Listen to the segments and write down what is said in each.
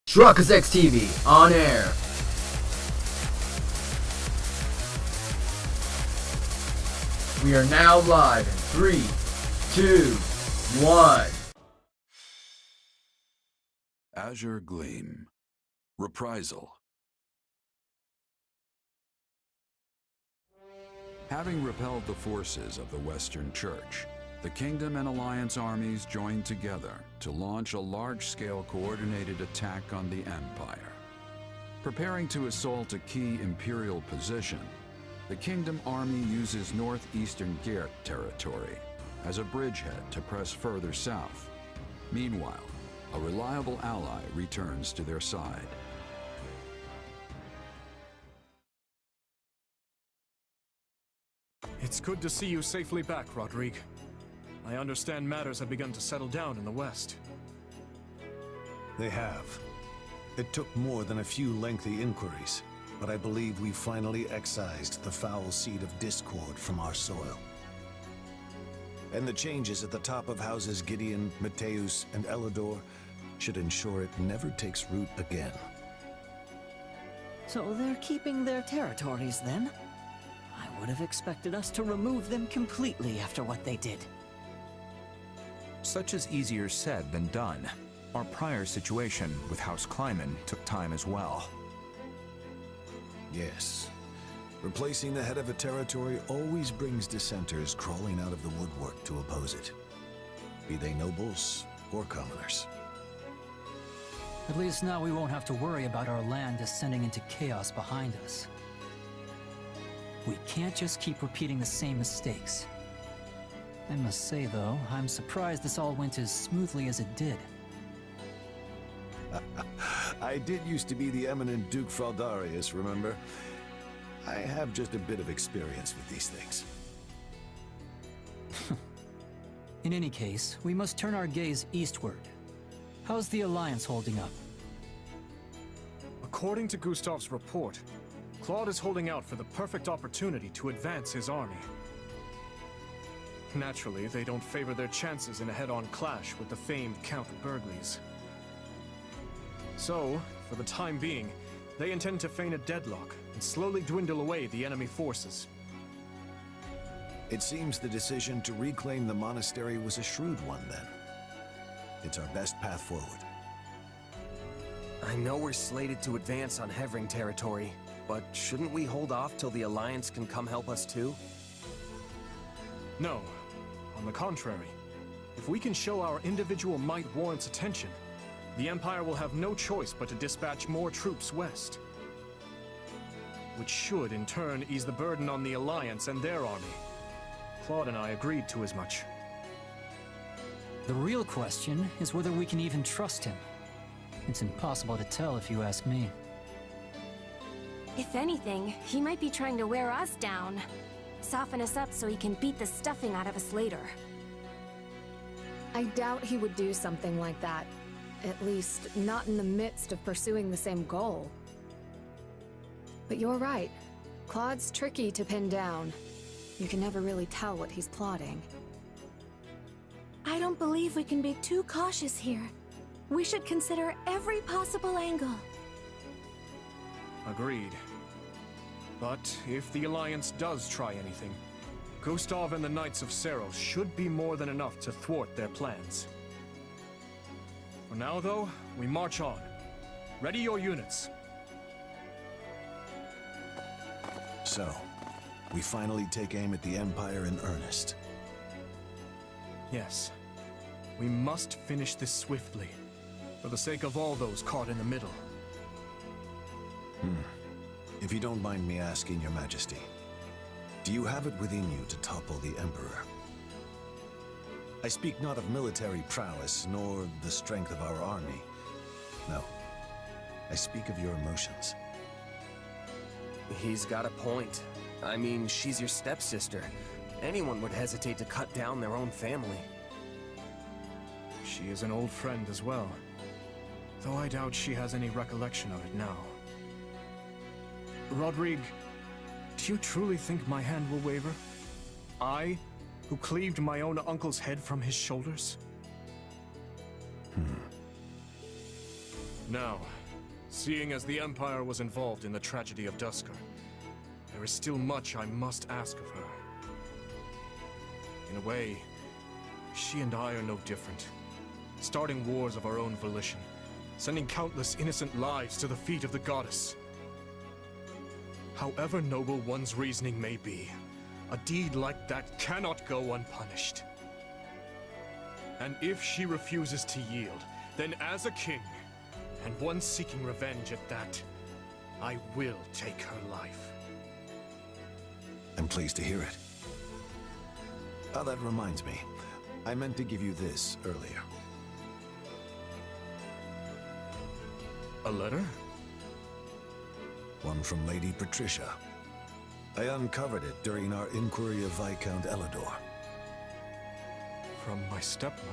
Truckers X TV on air. We are now live in 3, 2, 1. Azure Gleam. Reprisal. Having repelled the forces of the Western Church, the Kingdom and Alliance armies joined together to launch a large-scale coordinated attack on the Empire. Preparing to assault a key Imperial position, the Kingdom army uses northeastern Gert territory as a bridgehead to press further south. Meanwhile, a reliable ally returns to their side. It's good to see you safely back, Rodrigue. I understand matters have begun to settle down in the West. They have. It took more than a few lengthy inquiries, but I believe we finally excised the foul seed of discord from our soil. And the changes at the top of houses Gideon, Mateus, and Elidor should ensure it never takes root again. So they're keeping their territories, then? I would have expected us to remove them completely after what they did. Such is easier said than done. Our prior situation with House Kleiman took time as well. Yes. Replacing the head of a territory always brings dissenters crawling out of the woodwork to oppose it. Be they nobles or commoners. At least now we won't have to worry about our land descending into chaos behind us. We can't just keep repeating the same mistakes. I must say, though, I'm surprised this all went as smoothly as it did. I did used to be the eminent Duke Fraldarius, remember? I have just a bit of experience with these things. In any case, we must turn our gaze eastward. How's the Alliance holding up? According to Gustav's report, Claude is holding out for the perfect opportunity to advance his army. Naturally, they don't favor their chances in a head-on clash with the famed Count Burgleys. So, for the time being, they intend to feign a deadlock and slowly dwindle away the enemy forces. It seems the decision to reclaim the monastery was a shrewd one, then. It's our best path forward. I know we're slated to advance on Hevring territory, but shouldn't we hold off till the Alliance can come help us too? No. On the contrary, if we can show our individual might warrants attention, the Empire will have no choice but to dispatch more troops west. Which should, in turn, ease the burden on the Alliance and their army. Claude and I agreed to as much. The real question is whether we can even trust him. It's impossible to tell if you ask me. If anything, he might be trying to wear us down. Soften us up so he can beat the stuffing out of us later. I doubt he would do something like that. At least, not in the midst of pursuing the same goal. But you're right. Claude's tricky to pin down. You can never really tell what he's plotting. I don't believe we can be too cautious here. We should consider every possible angle. Agreed. But if the Alliance does try anything, Gustav and the Knights of Seros should be more than enough to thwart their plans. For now, though, we march on. Ready your units. So, we finally take aim at the Empire in earnest. Yes. We must finish this swiftly, for the sake of all those caught in the middle. If you don't mind me asking, Your Majesty, do you have it within you to topple the Emperor? I speak not of military prowess, nor the strength of our army. No, I speak of your emotions. He's got a point. I mean, she's your stepsister. Anyone would hesitate to cut down their own family. She is an old friend as well, though I doubt she has any recollection of it now. Rodrigue, do you truly think my hand will waver? I, who cleaved my own uncle's head from his shoulders? Now, Seeing as the Empire was involved in the tragedy of Duscar, there is still much I must ask of her. In a way, she and I are no different. Starting wars of our own volition, sending countless innocent lives to the feet of the goddess. However noble one's reasoning may be, a deed like that cannot go unpunished. And if she refuses to yield, then as a king, and one seeking revenge at that, I will take her life. I'm pleased to hear it. Oh, that reminds me. I meant to give you this earlier. A letter? One from Lady Patricia. I uncovered it during our inquiry of Viscount Elidor. From my stepmother.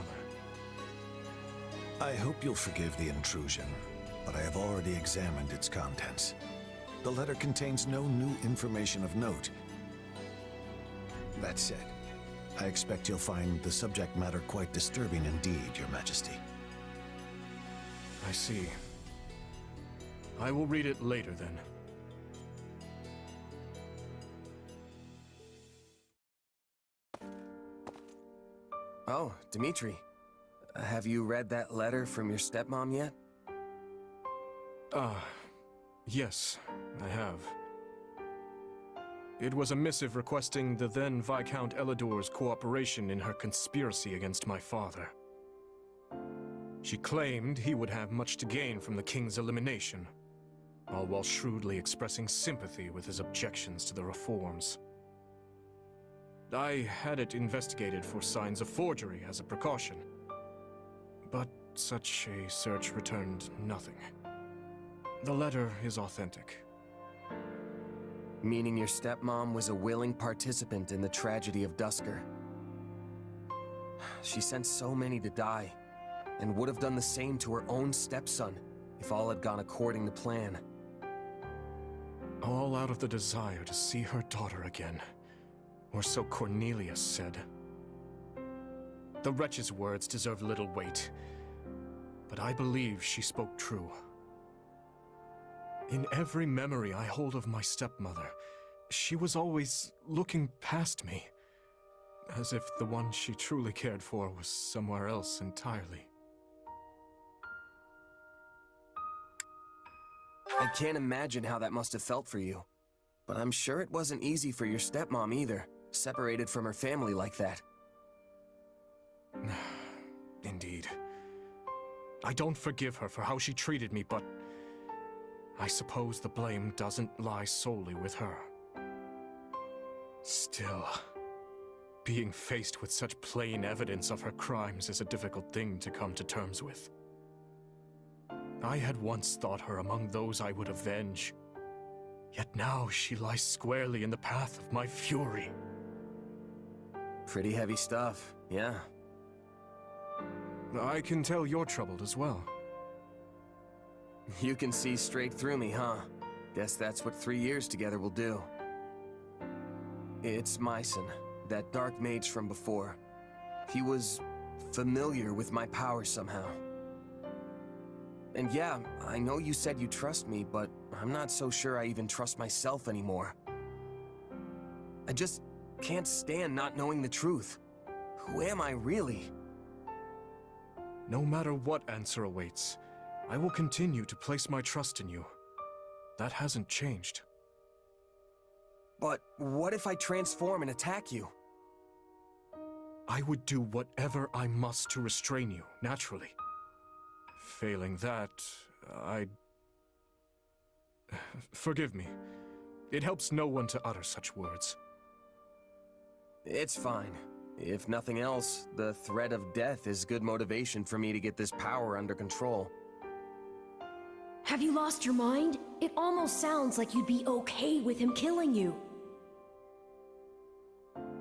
I hope you'll forgive the intrusion, but I have already examined its contents. The letter contains no new information of note. That said, I expect you'll find the subject matter quite disturbing indeed, Your Majesty. I see. I will read it later, then. Oh, Dimitri. Have you read that letter from your stepmom yet? Yes, I have. It was a missive requesting the then Viscount Elidor's cooperation in her conspiracy against my father. She claimed he would have much to gain from the king's elimination, all while shrewdly expressing sympathy with his objections to the reforms. I had it investigated for signs of forgery as a precaution, but such a search returned nothing. The letter is authentic. Meaning your stepmom was a willing participant in the tragedy of Duscar. She sent so many to die, and would have done the same to her own stepson if all had gone according to plan. All out of the desire to see her daughter again, or so Cornelius said. The wretch's words deserve little weight, but I believe she spoke true. In every memory I hold of my stepmother, she was always looking past me, as if the one she truly cared for was somewhere else entirely. I can't imagine how that must have felt for you. But I'm sure it wasn't easy for your stepmom either, separated from her family like that. Indeed. I don't forgive her for how she treated me, but I suppose the blame doesn't lie solely with her. Still, being faced with such plain evidence of her crimes is a difficult thing to come to terms with. I had once thought her among those I would avenge, yet now she lies squarely in the path of my fury. Pretty heavy stuff, yeah. I can tell you're troubled as well. You can see straight through me, huh? Guess that's what 3 years together will do. It's Myson, that dark mage from before. He was familiar with my power somehow. And yeah, I know you said you trust me, but I'm not so sure I even trust myself anymore. I just can't stand not knowing the truth. Who am I really? No matter what answer awaits, I will continue to place my trust in you. That hasn't changed. But what if I transform and attack you? I would do whatever I must to restrain you, naturally. Failing that, I'd... Forgive me. It helps no one to utter such words. It's fine. If nothing else, the threat of death is good motivation for me to get this power under control. Have you lost your mind? It almost sounds like you'd be okay with him killing you.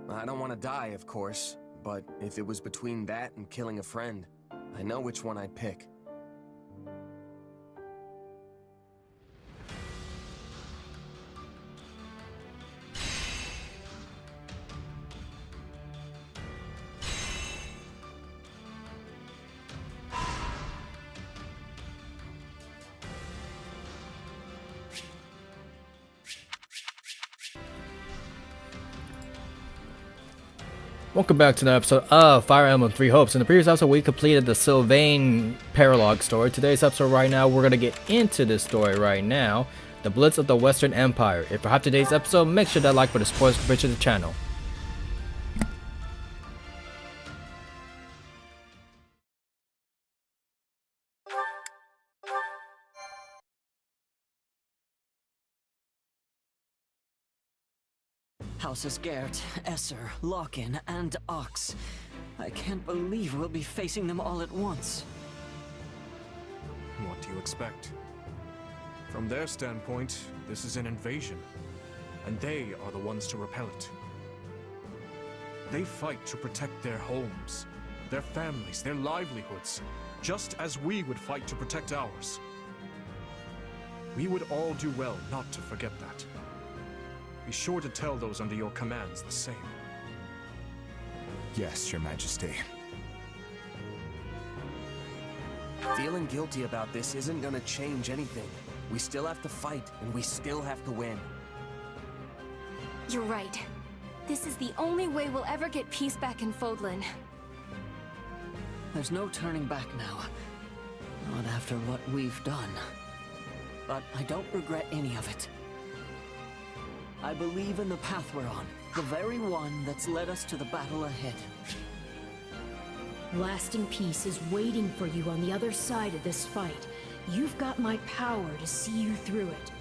I don't want to die, of course, but if it was between that and killing a friend, I know which one I'd pick. Welcome back to another episode of Fire Emblem Three Hopes. In the previous episode, we completed the Sylvain paralogue story. Today's episode right now, we're going to get into this story right now. The Blitz of the Western Empire. If you have today's episode, make sure that like for the spoilers for the channel. Houses Gert, Esser, Lock-in, and Ox. I can't believe we'll be facing them all at once. What do you expect? From their standpoint, this is an invasion, and they are the ones to repel it. They fight to protect their homes, their families, their livelihoods, just as we would fight to protect ours. We would all do well not to forget that. Be sure to tell those under your commands the same. Yes, Your Majesty. Feeling guilty about this isn't gonna change anything. We still have to fight, and we still have to win. You're right. This is the only way we'll ever get peace back in Fodlan. There's no turning back now. Not after what we've done. But I don't regret any of it. I believe in the path we're on, the very one that's led us to the battle ahead. Lasting peace is waiting for you on the other side of this fight. You've got my power to see you through it.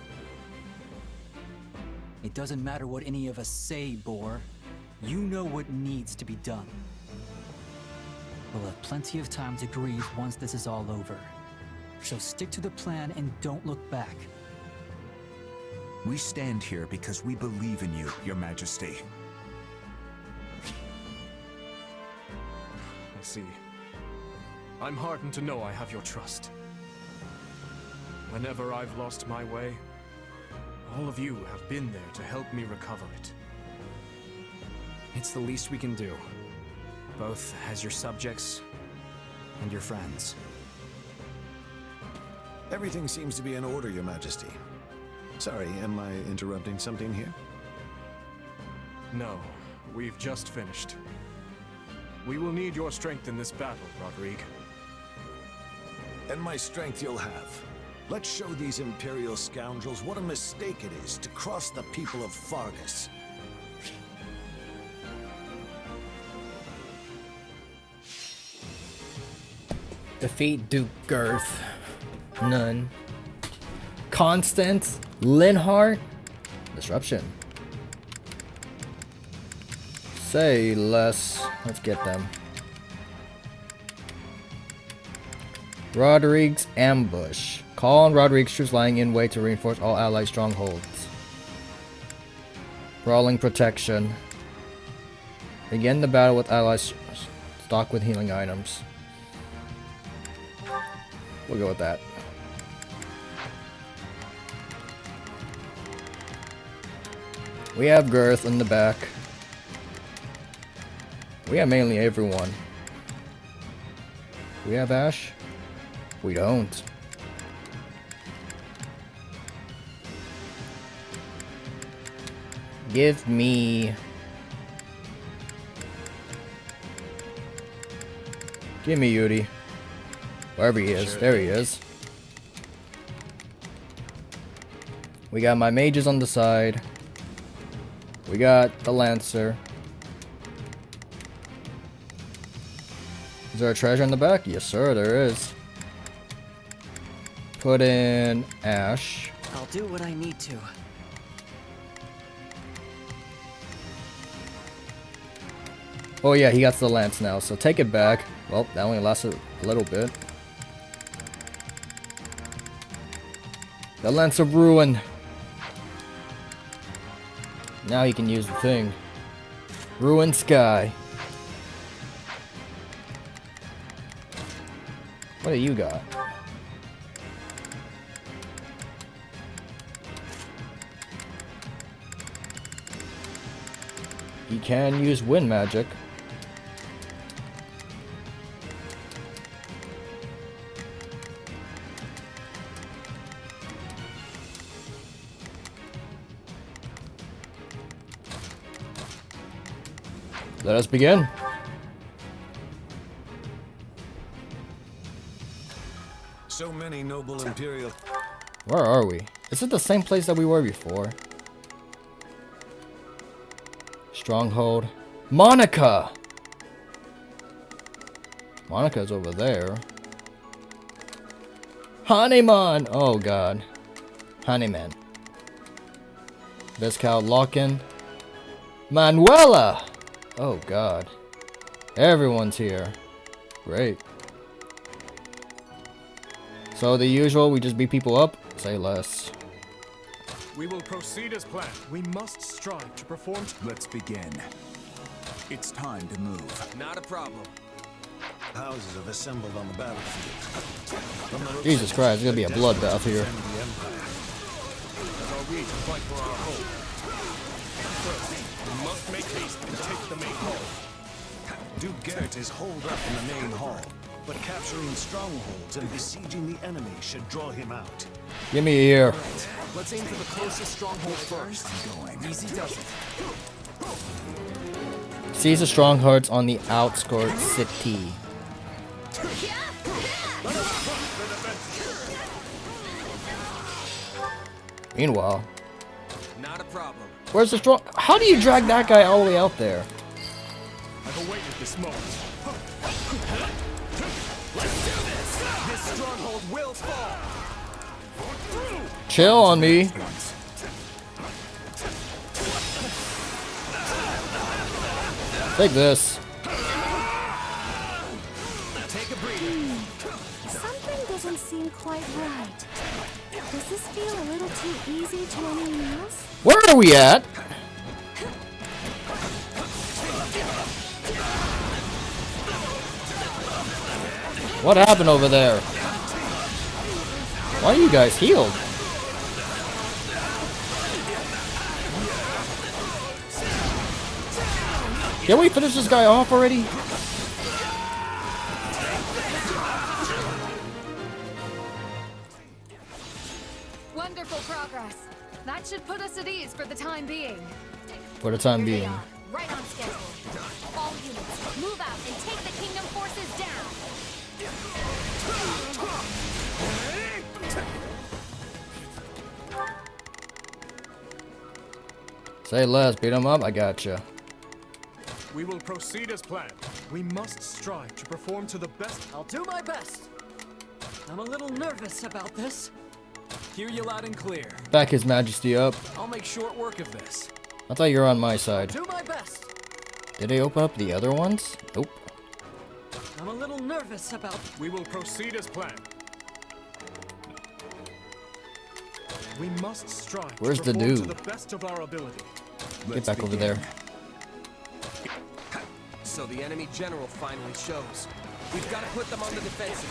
It doesn't matter what any of us say, Boar. You know what needs to be done. We'll have plenty of time to grieve once this is all over. So stick to the plan and don't look back. We stand here because we believe in you, Your Majesty. I see. I'm heartened to know I have your trust. Whenever I've lost my way, all of you have been there to help me recover it. It's the least we can do, both as your subjects and your friends. Everything seems to be in order, Your Majesty. Sorry, am I interrupting something here? No, we've just finished. We will need your strength in this battle, Rodrigue. And my strength you'll have. Let's show these Imperial scoundrels what a mistake it is to cross the people of Fargus. Defeat Duke Girth. None. Constance. Linhardt. Disruption. Say less. Let's get them. Rodrigue's ambush. Call on Rodrigue's troops lying in wait to reinforce all allied strongholds. Brawling protection. Begin the battle with allies stocked with healing items. We'll go with that. We have Girth in the back. We have mainly everyone. We have Ash? We don't. Give me... Give me Yuri. Wherever he is. There he is. We got my mages on the side. We got the Lancer. Is there a treasure in the back? Yes, sir, there is. Put in Ash. I'll do what I need to. Oh yeah, he got the lance now, so take it back. Well, that only lasted a little bit. The Lance of Ruin. Now he can use the thing. Ruin Sky. What do you got? He can use wind magic. Let us begin. So many noble Imperial... Where are we? Is it the same place that we were before? Stronghold. Monica! Monica's over there. Honeyman! Oh god. Honeyman. Viscal Lockin. Manuela! Oh god. Everyone's here. Great. So the usual, we just beat people up? Say less. We will proceed as planned. We must strive to perform... Let's begin. It's time to move. Not a problem. Houses have assembled on the battlefield. Jesus Christ, it's gonna be a bloodbath here. As our region fight for our home. First, we must make haste and take the main hall. Duke Garrett is holed up in the main hall, but capturing strongholds and besieging the enemy should draw him out. Give me a ear. Right. Let's aim for the closest stronghold first. Easy does it. Seize the strongholds on the outskirts city. Meanwhile, Not a problem. where's the strong? How do you drag that guy all the way out there? I've awaited this moment. Let's do this! This stronghold will fall! Chill on me. Take this. Take a breather. Something doesn't seem quite right. Does this feel a little too easy to anyone else? Where are we at? What happened over there? Why are you guys healed? Can we finish this guy off already? Wonderful progress. That should put us at ease for the time being. For the time Here they being. are, right on schedule. All units, move out and take the kingdom forces down. Say less, beat him up, I gotcha. We will proceed as planned. We must strive to perform to the best. I'll do my best. I'm a little nervous about this. Hear you loud and clear. Back his majesty up. I'll make short work of this. I thought you were on my side. Do my best. Did they open up the other ones? Nope. I'm a little nervous about... We will proceed as planned. We must strive Where's to the perform dude? to the best of our ability. Get back over there. So the enemy general finally shows. We've got to put them on the defensive.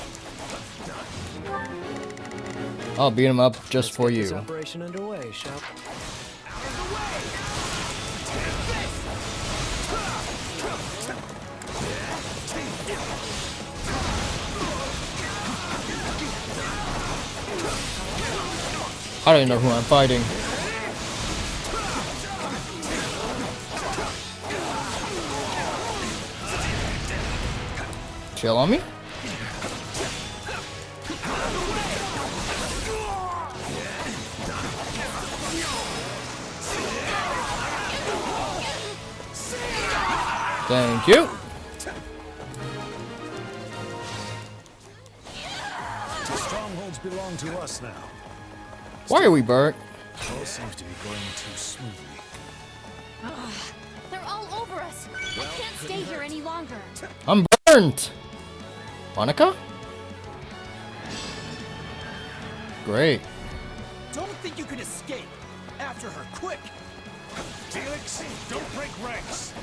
I'll beat him up just for This you. operation underway, shall I don't even know who I'm fighting. Chill on me? Thank you. The strongholds belong to us now. Why are we burnt? All seems to be going too smoothly. They're all over us. We can't stay here any longer. I'm burnt. Monica? Great. Don't think you can escape. After her, quick! Felix, don't break ranks.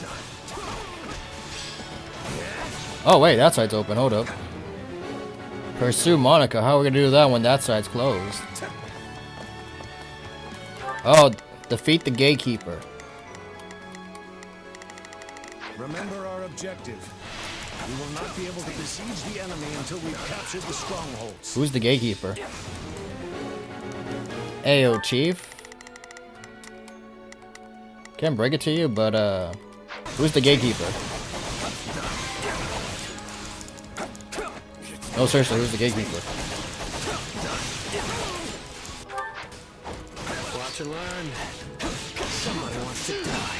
Oh wait, that side's open. Hold up. Pursue Monica. How are we gonna do that when that side's closed? Oh, defeat the gatekeeper. Remember our objective. We will not be able to besiege the enemy until we've captured the strongholds. Who's the gatekeeper? Ayo, Chief. Can't break it to you, but Who's the gatekeeper? No, seriously, who's the gatekeeper? Watch and learn. Somebody wants to die.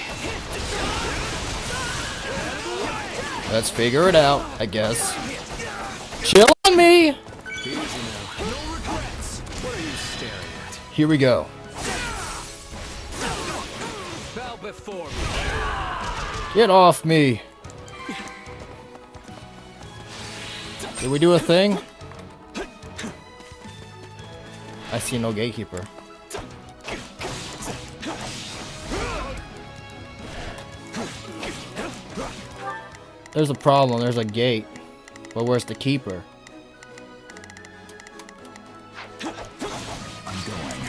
Let's figure it out, I guess. Chill on me! Easy now. No regrets. What are you staring at? Here we go. Bow before me. Get off me! Did we do a thing? I see no gatekeeper. There's a problem, there's a gate. But where's the keeper? I'm going.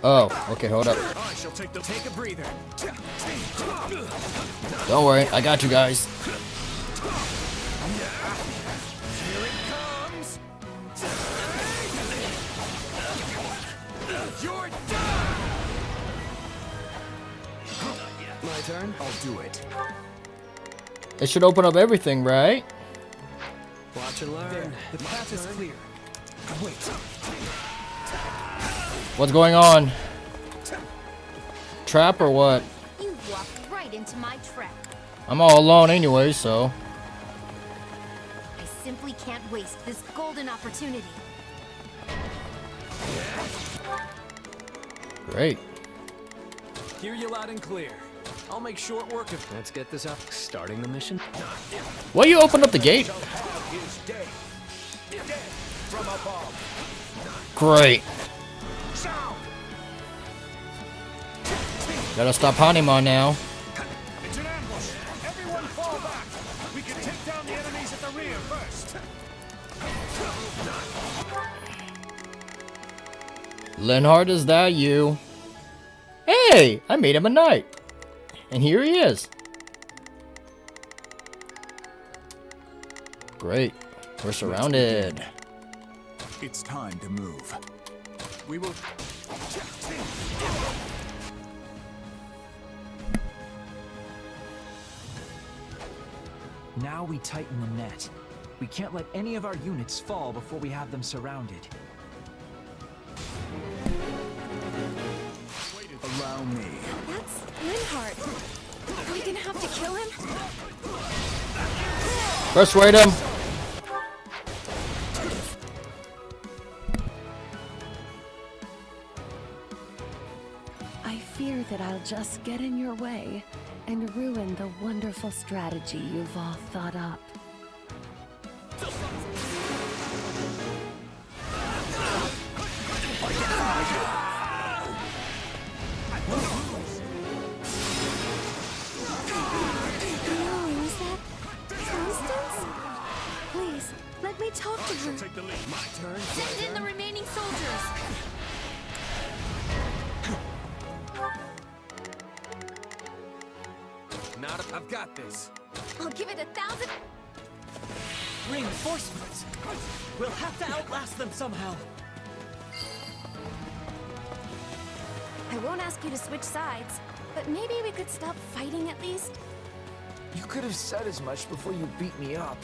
Oh, okay, hold up. I shall take a breather. Don't worry, I got you guys. Here it comes. You're done. My turn? I'll do it. It should open up everything, right? Watch and learn. The path is clear. Wait. What's going on? Trap or what? You walked right into my trap. I'm all alone anyway, so. I simply can't waste this golden opportunity. Great. Hear you loud and clear. I'll make short work of. Let's get this up. Starting the mission. Well, you opened up the gate. Great. Gotta stop Hanima now. It's an ambush. Everyone fall back. We can take down the enemies at the rear first. Linhardt, is that you? Hey, I made him a knight. And here he is. Great. We're surrounded. It's time to move. We will. Now we tighten the net. We can't let any of our units fall before we have them surrounded. Allow me. That's Linhardt. Are we gonna have to kill him? Persuade him. I fear that I'll just get in your way and ruin the wonderful strategy you've all thought up. Please, let me talk to her. Take the lead. My turn. Send in the remaining soldiers. Not if I've got this. I'll give it 1,000. Reinforcements! We'll have to outlast them somehow. I won't ask you to switch sides, but maybe we could stop fighting at least. You could have said as much before you beat me up.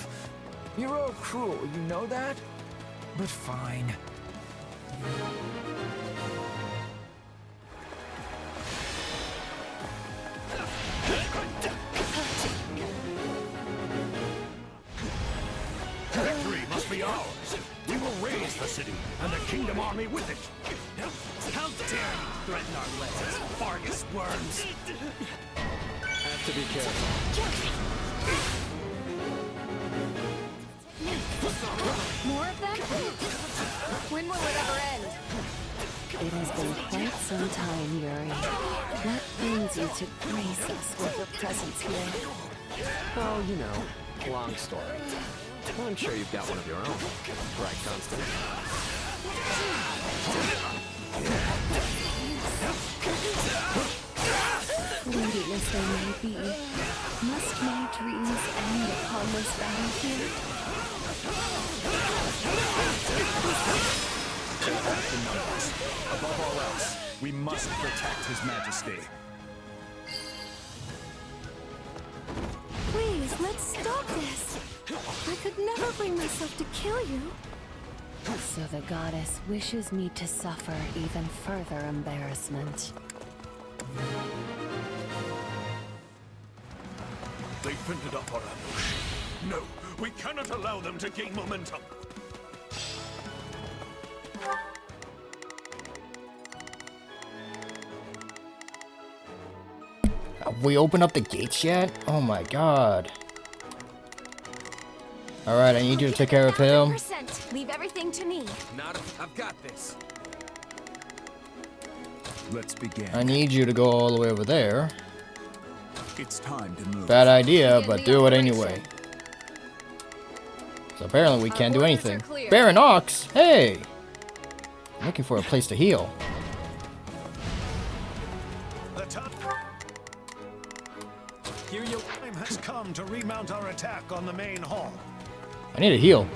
You're all cruel, you know that? But fine. Victory must be ours. We will raise the city and the kingdom army with it. How dare you threaten our legs, Vargas worms! Have to be careful. More of them? When will it ever end? It has been quite some time, Yuri. What brings you to grace us with your presence here? Oh, you know, long story. Well, I'm sure you've got one of your own. Right, Constance? Fleeting as they may be, must my dreams end upon this battlefield? Take back the numbers. Above all else, We must protect His Majesty. Please, let's stop this. I could never bring myself to kill you. So the goddess wishes me to suffer even further embarrassment. They fended off our ambush. No, we cannot allow them to gain momentum. Have we opened up the gates yet? Oh my god. Alright, I need you to take care of him. Leave everything to me. I've got this. Let's begin. I need you to go all the way over there. It's time to move. Bad idea, but do it anyway. So apparently we can't do anything. Baron Ox! Hey! I'm looking for a place to heal. Here your time has come to remount our attack on the main hall. I need a heal.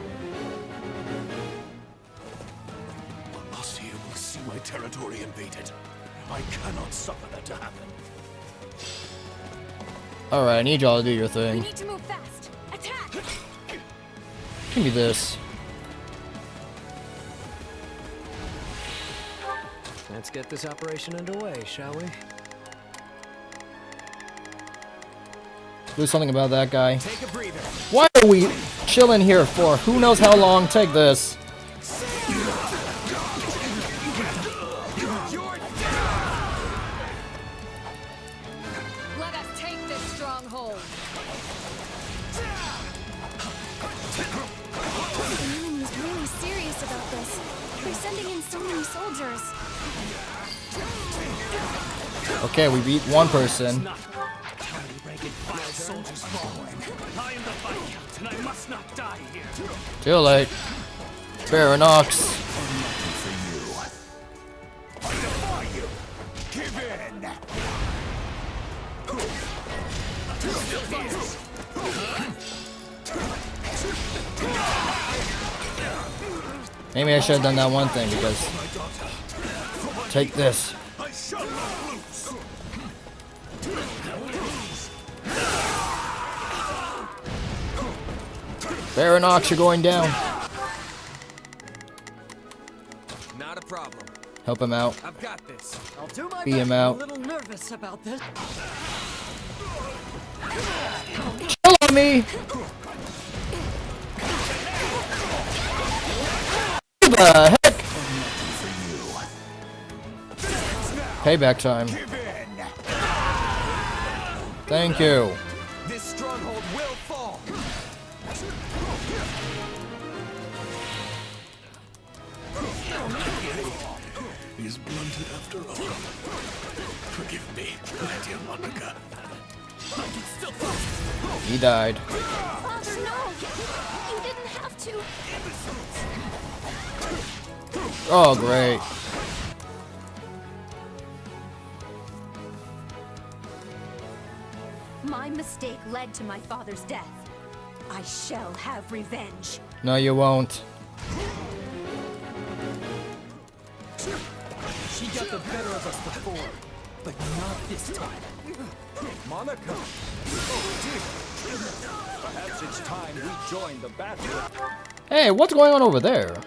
Asir will see my territory invaded. I cannot suffer that to happen. Alright, I need y'all to do your thing. We need to move fast. Attack! Give me this. Let's get this operation underway, shall we? Do something about that guy. Take a breather. Why are we chilling here for? Who knows how long? Take this. Let us take this stronghold. The enemy's really serious about this. They're sending in so many soldiers. Okay, we beat one person. Soldiers following. I am the Viscount, and I must not die here. Too late. Baron Ox. I defy you. Give in. Maybe I should have done that one thing because. Take this. I shall not lose. Baron Ox, you're going down. Not a problem. Help him out. I've got this. I'll do my Beat best. him I'm out. a little nervous about this. Chill on me. What the heck? Payback time. Thank you. This stronghold will fall. He's blunted after all. Forgive me, my dear Monica. I can still fight. He died. Father, no! You didn't have to. Oh, great. My mistake led to my father's death. I shall have revenge. No, you won't. She got the better of us before, but not this time. Monica! Oh dear! Perhaps it's time we join the battle. Hey, what's going on over there?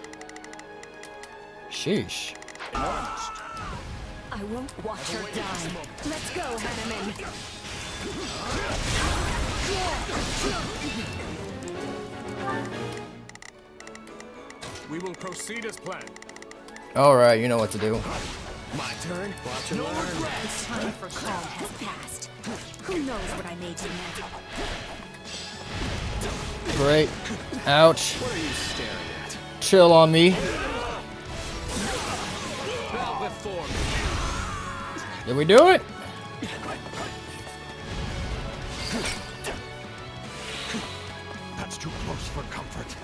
Sheesh. I won't watch her die. Let's go, Hanneman. We will proceed as planned. Alright, you know what to do. My turn. Watch and The learn. time for calm has passed. Who knows what I may do next? Great. Ouch. What are you staring at? Chill on me. Bow before me. Did we do it? That's too close for comfort.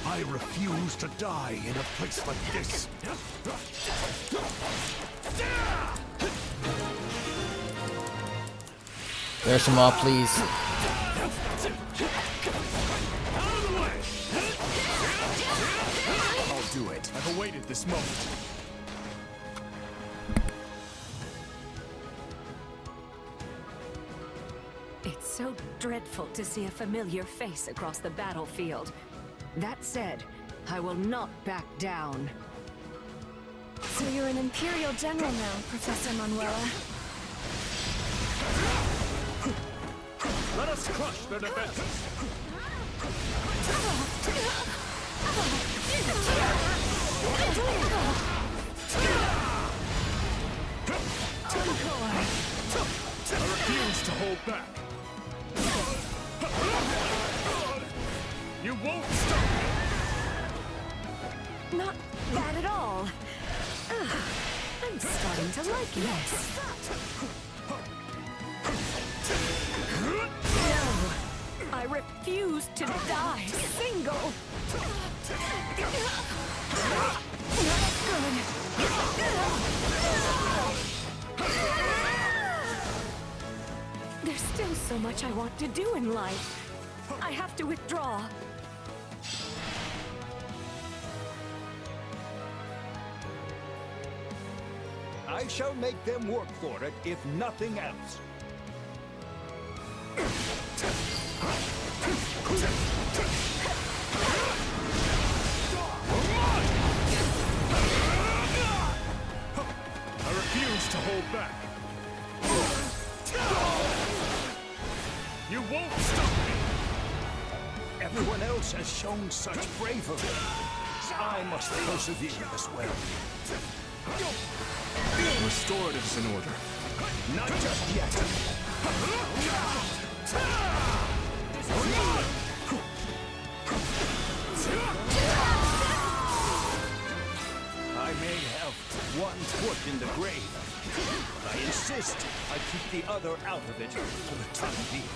I refuse to die in a place like this. There's some more, please. I'll do it. I've awaited this moment. so dreadful to see a familiar face across the battlefield. That said, I will not back down. So you're an Imperial General now, Professor Manuela. Let us crush their defenses! I refuse to hold back. You won't stop me! Not bad at all. I'm starting to like this. No, I refuse to die single. There's still so much I want to do in life. I have to withdraw. I shall make them work for it, if nothing else. I refuse to hold back. You won't stop me! Everyone else has shown such bravery. I must persevere as well. Restorative's in order. Not just yet. I may have one foot in the grave, but I insist I keep the other out of it for the time being.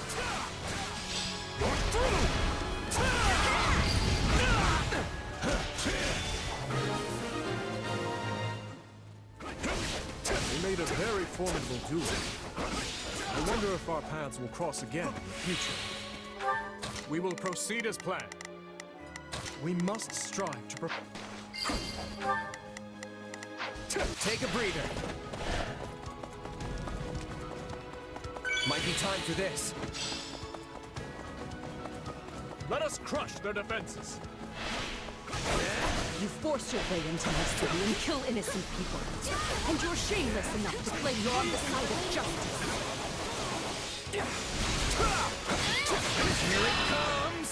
We made a very formidable duel. I wonder if our paths will cross again in the future. We will proceed as planned. We must strive to Take a breather. Might be time for this. Let us crush their defenses. You force your way into my city and kill innocent people. And you're shameless enough to claim you're on the side of justice. Here it comes!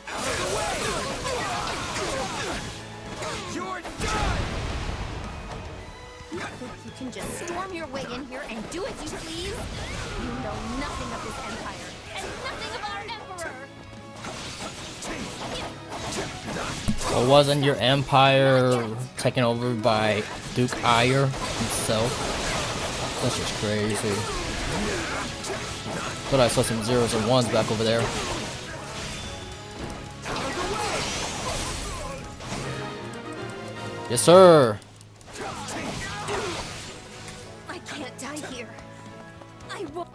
Out of the way! You're done! You think you can just storm your way in here and do as you please? You know nothing of this empire, and nothing of our emperor! Or wasn't your empire taken over by Duke Ire himself? That's just crazy. Thought I saw some zeros and ones back over there. Yes, sir. I can't die here. I won't.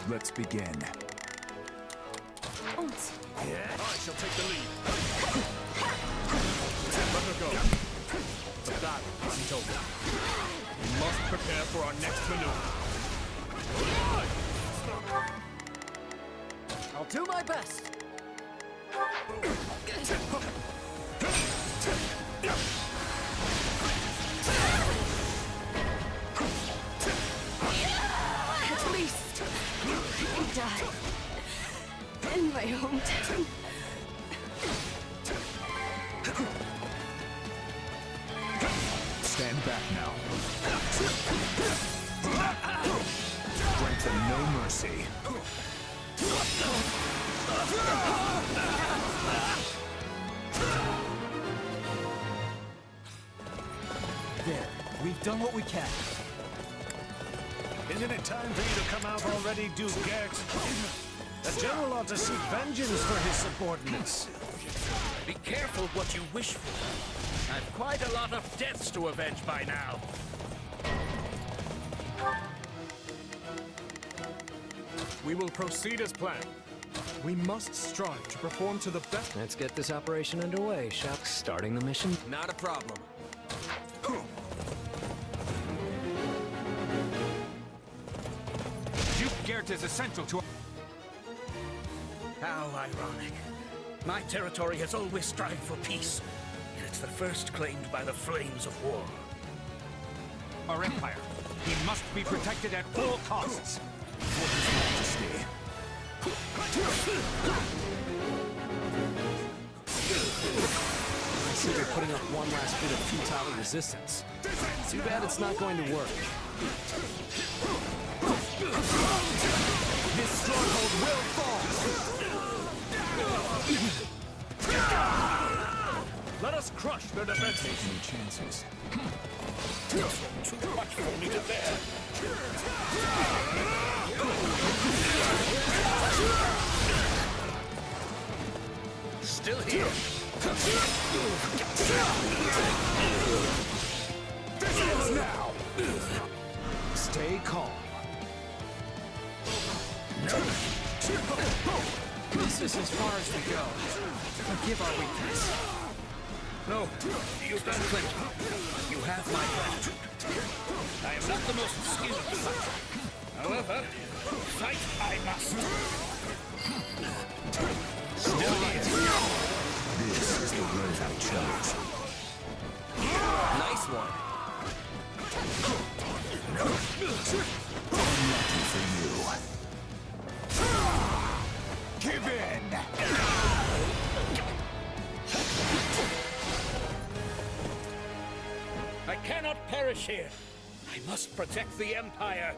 Let's begin. I shall take the lead. Let her go. The battle isn't over. We must prepare for our next maneuver. I'll do my best. At least I die in my hometown. Stand back now. Strength and no mercy. There. We've done what we can. Isn't it time for you to come out already, Duke Gert? The general ought to seek vengeance for his subordinates. Be careful what you wish for. I've quite a lot of deaths to avenge by now. We will proceed as planned. We must strive to perform to the best. Let's get this operation underway, Shucks. Starting the mission? Not a problem. Duke Gert is essential to... How ironic. My territory has always strived for peace, and it's the first claimed by the flames of war. Our empire. He must be protected at all costs. For His Majesty. I see they're putting up one last bit of futile resistance. Too bad it's not going to work. This stronghold will fall! Let us crush their defenses. Take any chances. Too much for me to bear. Still here. This ends now! Stay calm. This is as far as we go. Forgive our weakness. No, you've done plenty. You have my gratitude. I am not the most skilled fighter. However, fight I must. Still here. This is the road I chose. Nice one. Unlucky for you. Give in! I cannot perish here. I must protect the Empire.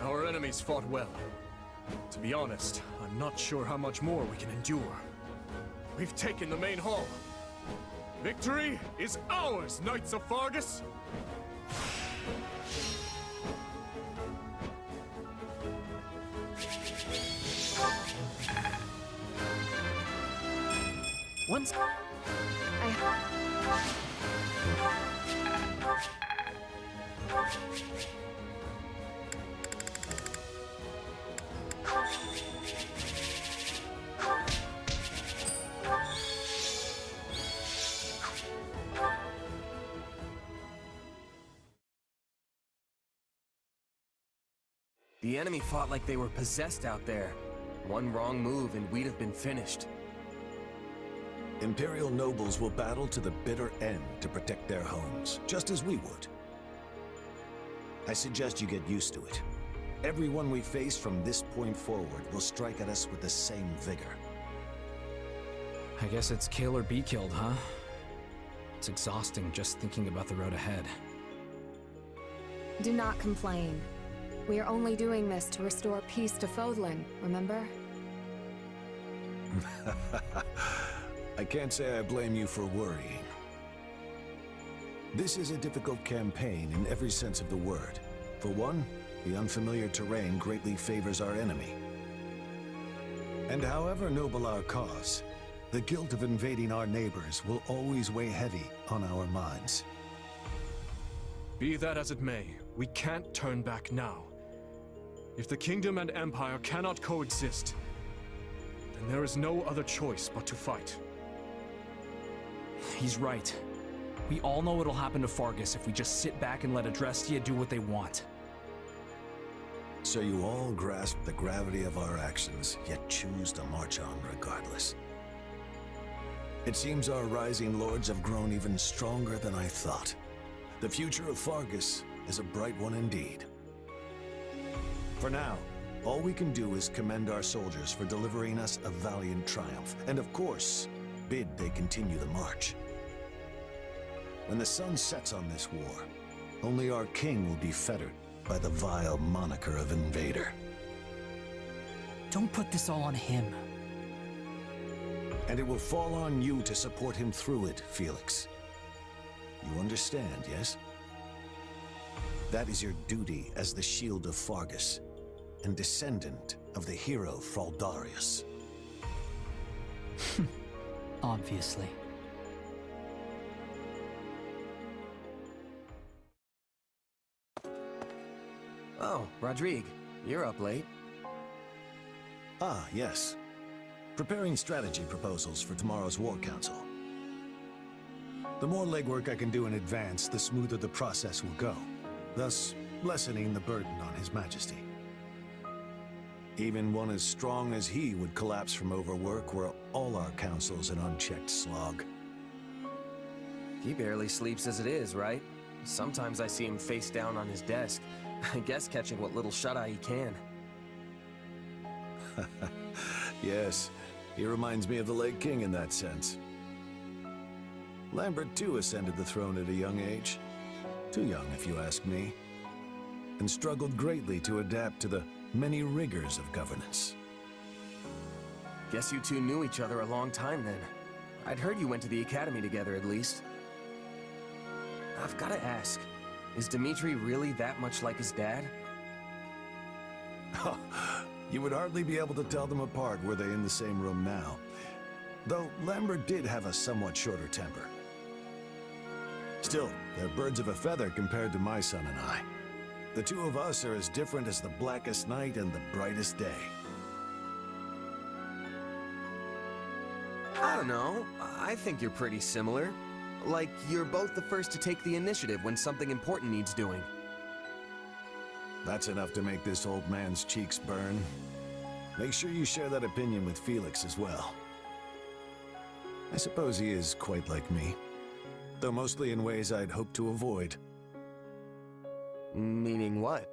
Our enemies fought well. To be honest, I'm not sure how much more we can endure. We've taken the main hall. Victory is ours, Knights of Fargus! Once... The enemy fought like they were possessed out there. One wrong move and we'd have been finished. Imperial nobles will battle to the bitter end to protect their homes, just as we would. I suggest you get used to it. Everyone we face from this point forward will strike at us with the same vigor. I guess it's kill or be killed, huh? It's exhausting just thinking about the road ahead. Do not complain. We are only doing this to restore peace to Fodlan, remember? I can't say I blame you for worrying. This is a difficult campaign in every sense of the word. For one, the unfamiliar terrain greatly favors our enemy. And however noble our cause, the guilt of invading our neighbors will always weigh heavy on our minds. Be that as it may, we can't turn back now. If the Kingdom and Empire cannot coexist, then there is no other choice but to fight. He's right. We all know what'll happen to Fargus if we just sit back and let Adrestia do what they want. So you all grasp the gravity of our actions, yet choose to march on regardless. It seems our rising lords have grown even stronger than I thought. The future of Fargus is a bright one indeed. For now, all we can do is commend our soldiers for delivering us a valiant triumph, and of course, bid they continue the march. When the sun sets on this war, only our king will be fettered by the vile moniker of invader. Don't put this all on him. And it will fall on you to support him through it, Felix. You understand, yes? That is your duty as the Shield of Fargus, and descendant of the hero Fraldarius. Obviously. Oh, Rodrigue, you're up late. Ah, yes. Preparing strategy proposals for tomorrow's War Council. The more legwork I can do in advance, the smoother the process will go. Thus, lessening the burden on His Majesty. Even one as strong as he would collapse from overwork were all our council's an unchecked slog. He barely sleeps as it is, right? Sometimes I see him face down on his desk. I guess catching what little shut-eye he can. Yes, he reminds me of the late king in that sense. Lambert too ascended the throne at a young age. Too young, if you ask me. And struggled greatly to adapt to the many rigors of governance. Guess you two knew each other a long time then. I'd heard you went to the academy together at least. I've gotta ask, is Dimitri really that much like his dad? You would hardly be able to tell them apart were they in the same room now. Though Lambert did have a somewhat shorter temper. Still, they're birds of a feather compared to my son and I. The two of us are as different as the blackest night and the brightest day. I don't know. I think you're pretty similar. Like, you're both the first to take the initiative when something important needs doing. That's enough to make this old man's cheeks burn. Make sure you share that opinion with Felix as well. I suppose he is quite like me, though mostly in ways I'd hoped to avoid. Meaning what?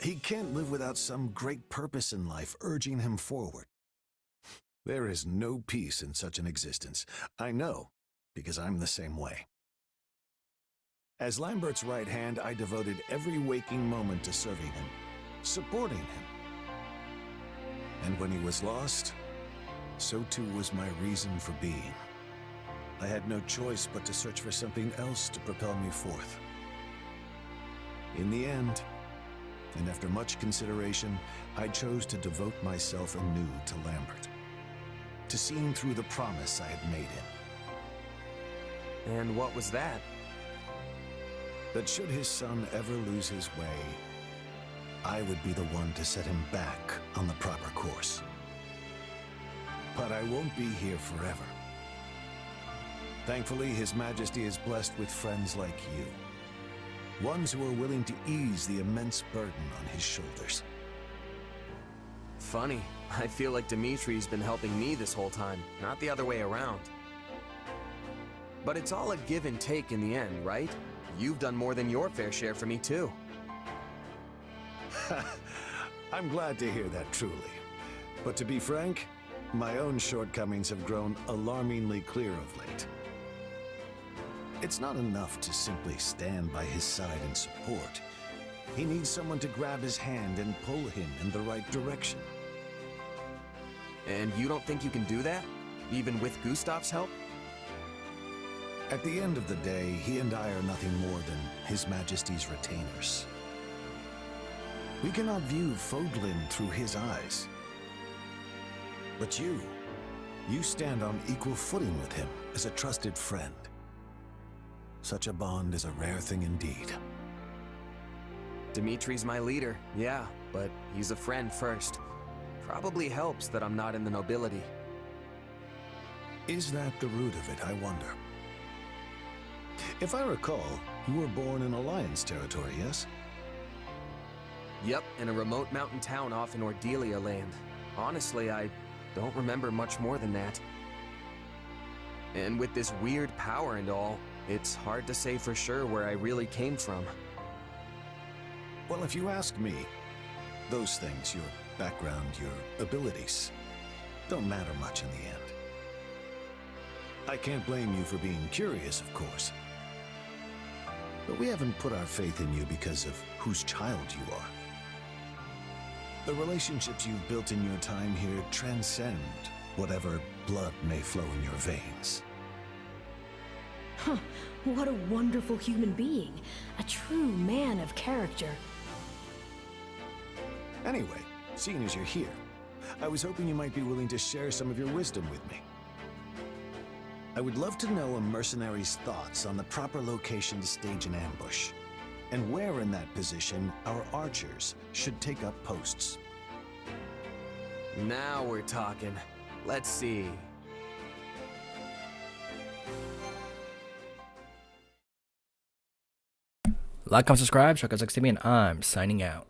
He can't live without some great purpose in life urging him forward. There is no peace in such an existence. I know, because I'm the same way. As Lambert's right hand, I devoted every waking moment to serving him, supporting him. And when he was lost, so too was my reason for being. I had no choice but to search for something else to propel me forth. In the end, and after much consideration, I chose to devote myself anew to Lambert, to seeing through the promise I had made him. And what was that? That should his son ever lose his way, I would be the one to set him back on the proper course. But I won't be here forever. Thankfully, His Majesty is blessed with friends like you. Ones who are willing to ease the immense burden on his shoulders. Funny, I feel like Dimitri's been helping me this whole time, not the other way around. But it's all a give and take in the end, right? You've done more than your fair share for me too. I'm glad to hear that truly. But to be frank, my own shortcomings have grown alarmingly clear of late. It's not enough to simply stand by his side and support. He needs someone to grab his hand and pull him in the right direction. And you don't think you can do that? Even with Gustav's help? At the end of the day, he and I are nothing more than His Majesty's retainers. We cannot view Fodlin through his eyes. But you stand on equal footing with him as a trusted friend. Such a bond is a rare thing indeed. Dimitri's my leader, yeah, but he's a friend first. Probably helps that I'm not in the nobility. Is that the root of it, I wonder? If I recall, you were born in Alliance territory, yes? Yep, in a remote mountain town off in Ordelia land. Honestly, I don't remember much more than that. And with this weird power and all, it's hard to say for sure where I really came from. Well, if you ask me, those things, your background, your abilities, don't matter much in the end. I can't blame you for being curious, of course. But we haven't put our faith in you because of whose child you are. The relationships you've built in your time here transcend whatever blood may flow in your veins. Huh, what a wonderful human being. A true man of character. Anyway, seeing as you're here, I was hoping you might be willing to share some of your wisdom with me. I would love to know a mercenary's thoughts on the proper location to stage an ambush, and where in that position our archers should take up posts. Now we're talking. Let's see. Like, comment, subscribe. Shock TV, and I'm signing out.